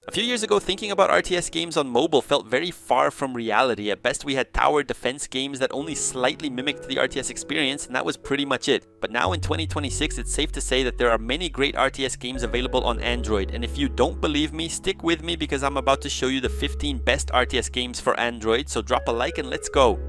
A few years ago, thinking about RTS games on mobile felt very far from reality. At best, we had tower defense games that only slightly mimicked the RTS experience, and that was pretty much it. But now in 2026, it's safe to say that there are many great RTS games available on Android, and if you don't believe me, stick with me because I'm about to show you the 15 best RTS games for Android, so drop a like and let's go!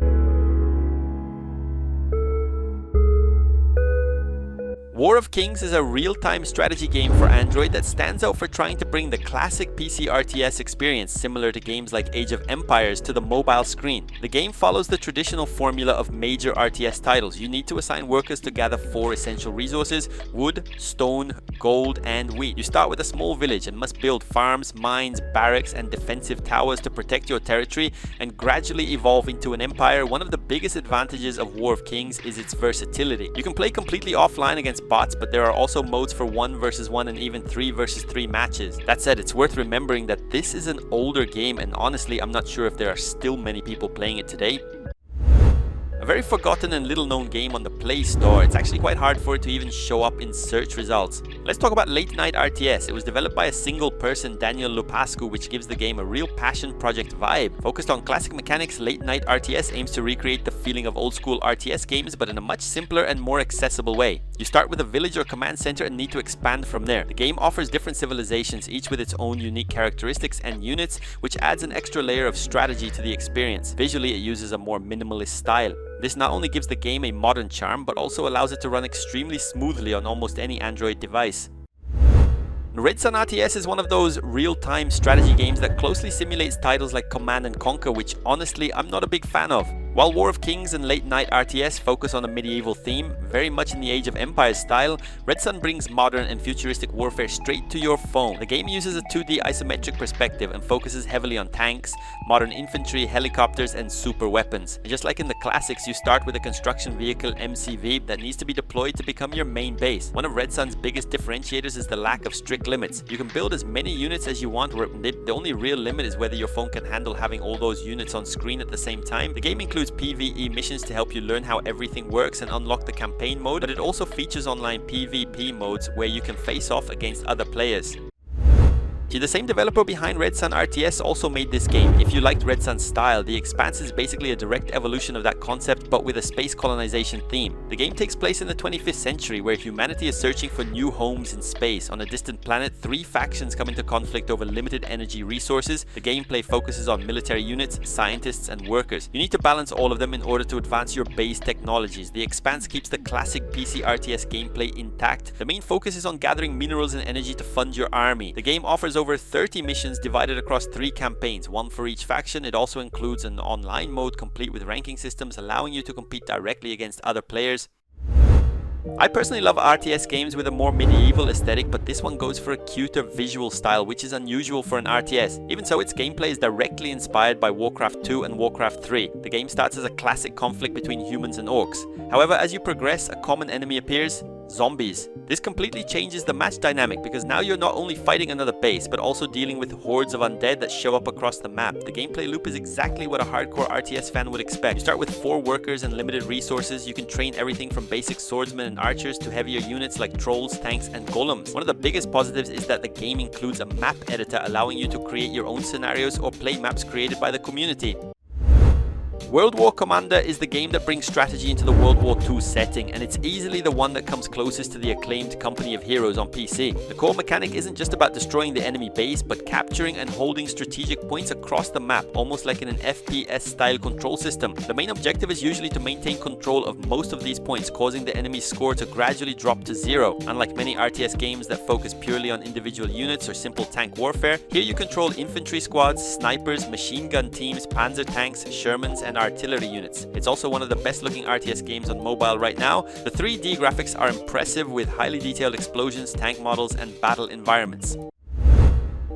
War of Kings is a real-time strategy game for Android that stands out for trying to bring the classic PC RTS experience, similar to games like Age of Empires, to the mobile screen. The game follows the traditional formula of major RTS titles. You need to assign workers to gather 4 essential resources: wood, stone, gold, and wheat. You start with a small village and must build farms, mines, barracks, and defensive towers to protect your territory and gradually evolve into an empire. One of the biggest advantages of War of Kings is its versatility. You can play completely offline against bots, but there are also modes for 1 versus 1 and even 3 versus 3 matches. That said, it's worth remembering that this is an older game, and honestly, I'm not sure if there are still many people playing it today. A very forgotten and little known game on the Playstore. It's actually quite hard for it to even show up in search results. Let's talk about Late Night RTS. It was developed by a single person, Daniel Lupascu, which gives the game a real passion project vibe. Focused on classic mechanics, Late Night RTS aims to recreate the feeling of old school RTS games, but in a much simpler and more accessible way. You start with a village or command center and need to expand from there. The game offers different civilizations, each with its own unique characteristics and units, which adds an extra layer of strategy to the experience. Visually, it uses a more minimalist style. This not only gives the game a modern charm, but also allows it to run extremely smoothly on almost any Android device. REDSUN RTS is one of those real-time strategy games that closely simulates titles like Command & Conquer, which honestly I'm not a big fan of. While War of Kings and Late Night RTS focus on a medieval theme, very much in the Age of Empires style, REDSUN brings modern and futuristic warfare straight to your phone. The game uses a 2D isometric perspective and focuses heavily on tanks, modern infantry, helicopters, and super weapons. And just like in the classics, you start with a construction vehicle MCV that needs to be deployed to become your main base. One of REDSUN's biggest differentiators is the lack of strict limits. You can build as many units as you want, the only real limit is whether your phone can handle having all those units on screen at the same time. The game includes PvE missions to help you learn how everything works and unlock the campaign mode, but it also features online PvP modes where you can face off against other players. The same developer behind REDSUN RTS also made this game. If you liked REDSUN's style, the Expanse is basically a direct evolution of that concept, but with a space colonization theme. The game takes place in the 25th century, where humanity is searching for new homes in space. On a distant planet, 3 factions come into conflict over limited energy resources. The gameplay focuses on military units, scientists, and workers. You need to balance all of them in order to advance your base technologies. The Expanse keeps the classic PC RTS gameplay intact. The main focus is on gathering minerals and energy to fund your army. The game offers over 30 missions divided across 3 campaigns, 1 for each faction. It also includes an online mode complete with ranking systems, allowing you to compete directly against other players. I personally love RTS games with a more medieval aesthetic, but this one goes for a cuter visual style, which is unusual for an RTS. Even so, its gameplay is directly inspired by Warcraft 2 and Warcraft 3. The game starts as a classic conflict between humans and orcs. However, as you progress, a common enemy appears: zombies. This completely changes the match dynamic because now you're not only fighting another base, but also dealing with hordes of undead that show up across the map. The gameplay loop is exactly what a hardcore RTS fan would expect. You start with 4 workers and limited resources. You can train everything from basic swordsmen and archers to heavier units like trolls, tanks, and golems. One of the biggest positives is that the game includes a map editor, allowing you to create your own scenarios or play maps created by the community. World War Commander is the game that brings strategy into the World War II setting, and it's easily the one that comes closest to the acclaimed Company of Heroes on PC. The core mechanic isn't just about destroying the enemy base, but capturing and holding strategic points across the map, almost like in an FPS-style control system. The main objective is usually to maintain control of most of these points, causing the enemy's score to gradually drop to 0. Unlike many RTS games that focus purely on individual units or simple tank warfare, here you control infantry squads, snipers, machine gun teams, panzer tanks, Shermans, and artillery units. It's also one of the best looking RTS games on mobile right now. The 3D graphics are impressive with highly detailed explosions, tank models, and battle environments.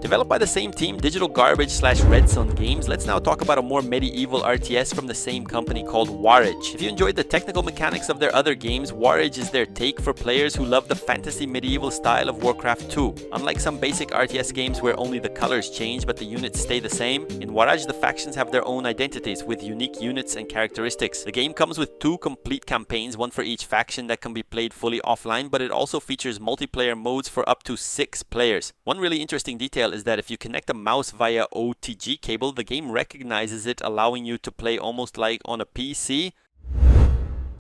Developed by the same team, Digital Garbage/REDSUN Games, let's now talk about a more medieval RTS from the same company called WARAGE. If you enjoyed the technical mechanics of their other games, WARAGE is their take for players who love the fantasy medieval style of Warcraft 2. Unlike some basic RTS games where only the colors change but the units stay the same, in WARAGE the factions have their own identities with unique units and characteristics. The game comes with 2 complete campaigns, one for each faction that can be played fully offline, but it also features multiplayer modes for up to 6 players. One really interesting detail detail is that if you connect a mouse via OTG cable, the game recognizes it, allowing you to play almost like on a PC.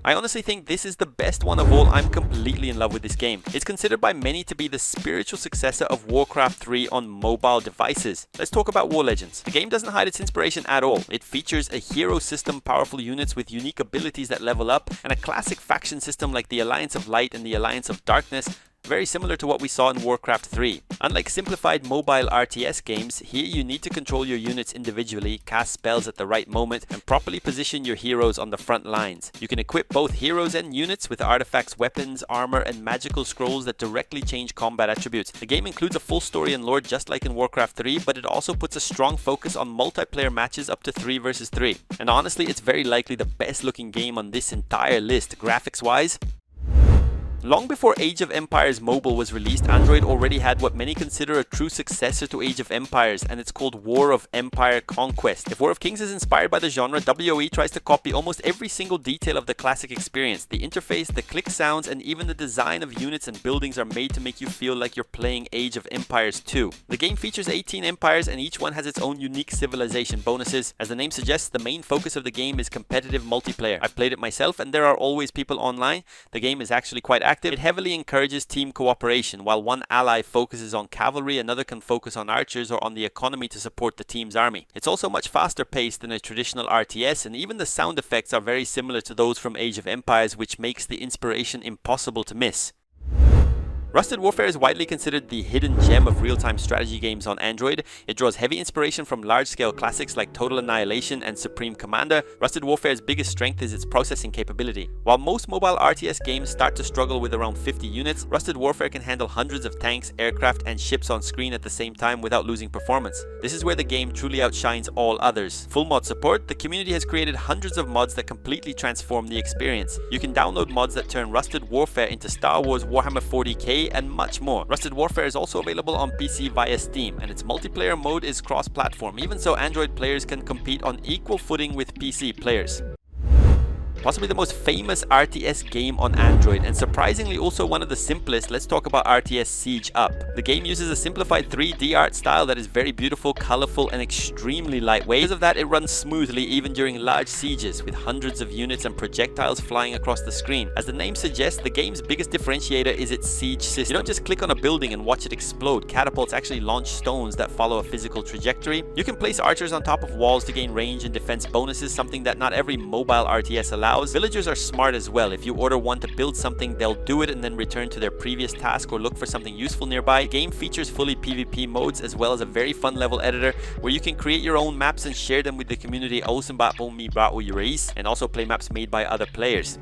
I honestly think this is the best one of all. I'm completely in love with this game. It's considered by many to be the spiritual successor of Warcraft 3 on mobile devices. Let's talk about War Legends. The game doesn't hide its inspiration at all. It features a hero system, powerful units with unique abilities that level up, and a classic faction system like the Alliance of Light and the Alliance of Darkness, very similar to what we saw in Warcraft 3. Unlike simplified mobile RTS games, here you need to control your units individually, cast spells at the right moment, and properly position your heroes on the front lines. You can equip both heroes and units with artifacts, weapons, armor, and magical scrolls that directly change combat attributes. The game includes a full story and lore just like in Warcraft 3, but it also puts a strong focus on multiplayer matches up to 3 versus 3. And honestly, it's very likely the best looking game on this entire list, graphics-wise. Long before Age of Empires Mobile was released, Android already had what many consider a true successor to Age of Empires, and it's called War of Empire Conquest. If War of Kings is inspired by the genre, WoE tries to copy almost every single detail of the classic experience. The interface, the click sounds, and even the design of units and buildings are made to make you feel like you're playing Age of Empires 2. The game features 18 empires, and each one has its own unique civilization bonuses. As the name suggests, the main focus of the game is competitive multiplayer. I've played it myself, and there are always people online. The game is actually quite active. It heavily encourages team cooperation. While one ally focuses on cavalry, another can focus on archers or on the economy to support the team's army. It's also much faster paced than a traditional RTS, and even the sound effects are very similar to those from Age of Empires, which makes the inspiration impossible to miss. Rusted Warfare is widely considered the hidden gem of real-time strategy games on Android. It draws heavy inspiration from large-scale classics like Total Annihilation and Supreme Commander. Rusted Warfare's biggest strength is its processing capability. While most mobile RTS games start to struggle with around 50 units, Rusted Warfare can handle hundreds of tanks, aircraft, and ships on screen at the same time without losing performance. This is where the game truly outshines all others. Full mod support, the community has created hundreds of mods that completely transform the experience. You can download mods that turn Rusted Warfare into Star Wars Warhammer 40k and much more. Rusted Warfare is also available on PC via Steam, and its multiplayer mode is cross-platform. Even so, Android players can compete on equal footing with PC players. Possibly the most famous RTS game on Android, and surprisingly also one of the simplest. Let's talk about RTS Siege Up. The game uses a simplified 3D art style that is very beautiful, colorful, and extremely lightweight. Because of that, it runs smoothly even during large sieges, with hundreds of units and projectiles flying across the screen. As the name suggests, the game's biggest differentiator is its siege system. You don't just click on a building and watch it explode. Catapults actually launch stones that follow a physical trajectory. You can place archers on top of walls to gain range and defense bonuses, something that not every mobile RTS allows. Villagers are smart as well. If you order one to build something, they'll do it and then return to their previous task or look for something useful nearby. The game features fully PvP modes as well as a very fun level editor where you can create your own maps and share them with the community, and also play maps made by other players.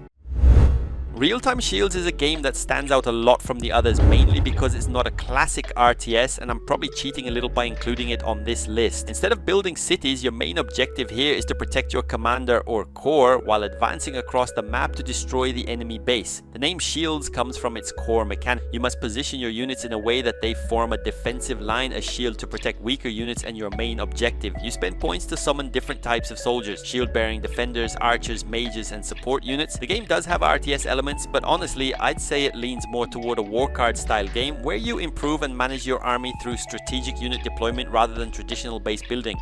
Real-Time Shields is a game that stands out a lot from the others, mainly because it's not a classic RTS, and I'm probably cheating a little by including it on this list. Instead of building cities, your main objective here is to protect your commander or core while advancing across the map to destroy the enemy base. The name Shields comes from its core mechanic. You must position your units in a way that they form a defensive line, a shield to protect weaker units, and your main objective. You spend points to summon different types of soldiers: shield-bearing defenders, archers, mages, and support units. The game does have RTS elements, but honestly, I'd say it leans more toward a warcard style game where you improve and manage your army through strategic unit deployment rather than traditional base building.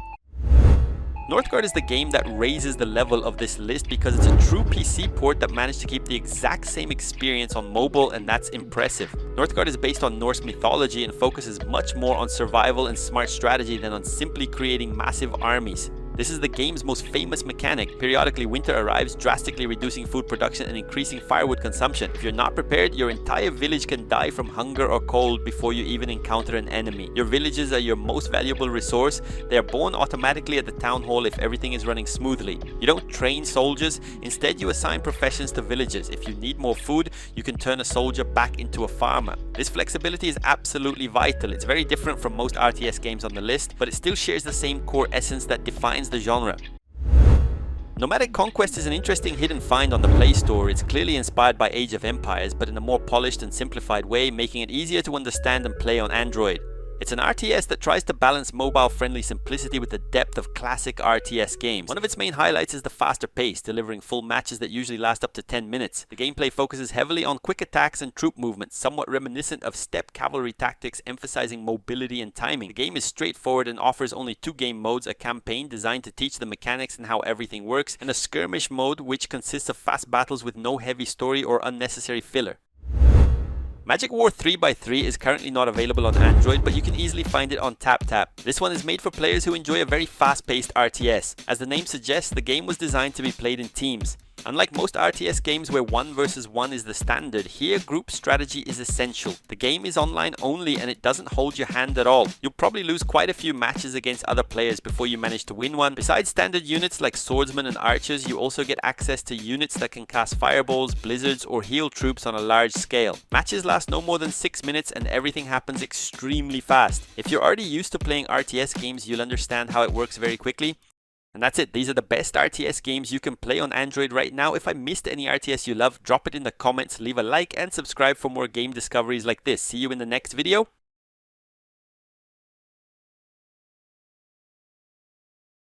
NORTHGARD is the game that raises the level of this list because it's a true PC port that managed to keep the exact same experience on mobile, and that's impressive. NORTHGARD is based on Norse mythology and focuses much more on survival and smart strategy than on simply creating massive armies. This is the game's most famous mechanic. Periodically, winter arrives, drastically reducing food production and increasing firewood consumption. If you're not prepared, your entire village can die from hunger or cold before you even encounter an enemy. Your villages are your most valuable resource. They are born automatically at the town hall if everything is running smoothly. You don't train soldiers. Instead, you assign professions to villagers. If you need more food, you can turn a soldier back into a farmer. This flexibility is absolutely vital. It's very different from most RTS games on the list, but it still shares the same core essence that defines the genre. Nomadic Conquest is an interesting hidden find on the Playstore. It's clearly inspired by Age of Empires, but in a more polished and simplified way, making it easier to understand and play on Android. It's an RTS that tries to balance mobile-friendly simplicity with the depth of classic RTS games. One of its main highlights is the faster pace, delivering full matches that usually last up to 10 minutes. The gameplay focuses heavily on quick attacks and troop movements, somewhat reminiscent of step cavalry tactics, emphasizing mobility and timing. The game is straightforward and offers only 2 game modes, a campaign designed to teach the mechanics and how everything works, and a skirmish mode which consists of fast battles with no heavy story or unnecessary filler. Magic War 3x3 is currently not available on Android, but you can easily find it on TapTap. This one is made for players who enjoy a very fast-paced RTS. As the name suggests, the game was designed to be played in teams. Unlike most RTS games where 1 versus 1 is the standard, here group strategy is essential. The game is online only and it doesn't hold your hand at all. You'll probably lose quite a few matches against other players before you manage to win one. Besides standard units like swordsmen and archers, you also get access to units that can cast fireballs, blizzards, or heal troops on a large scale. Matches last no more than 6 minutes and everything happens extremely fast. If you're already used to playing RTS games, you'll understand how it works very quickly. And that's it. These are the best RTS games you can play on Android right now. If I missed any RTS you love, drop it in the comments, leave a like and subscribe for more game discoveries like this. See you in the next video.